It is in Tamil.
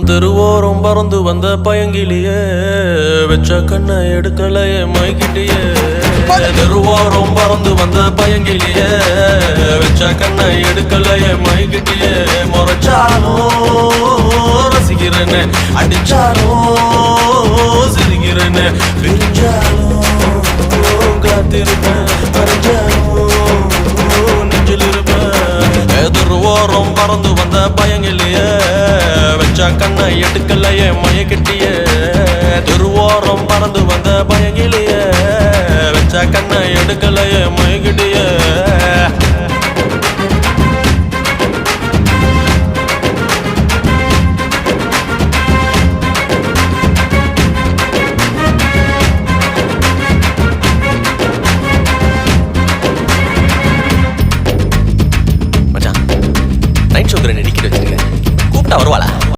தெருவோரம் பறந்து வந்த பயங்கிலியே வெச்ச கண்ணை எடுக்கலையே மைக்கிட்டியே தெருவோரம் பறந்து வந்த பயங்கிலியே வெச்ச கண்ணை எடுக்கலையே மைக்கிட்டியே முறைச்சாலும் ரசிக்கிறேன்னு அடிச்சாலும் சிரிக்கிறேன்னு பிரிஞ்சாலும் காத்திருப்பேன் அறிஞ்சாலும் நெஞ்சில் இருப்பேன் தெருவோரம் பறந்து வந்த பயங்கிலியே வெச்ச கண்ணை எடுக்கலையே மயக்கிட்டியே தெருவோரம் பறந்து வந்த பயங்கிலியே வெச்ச கண்ணை எடுக்கலையே மயக்கிட்டியே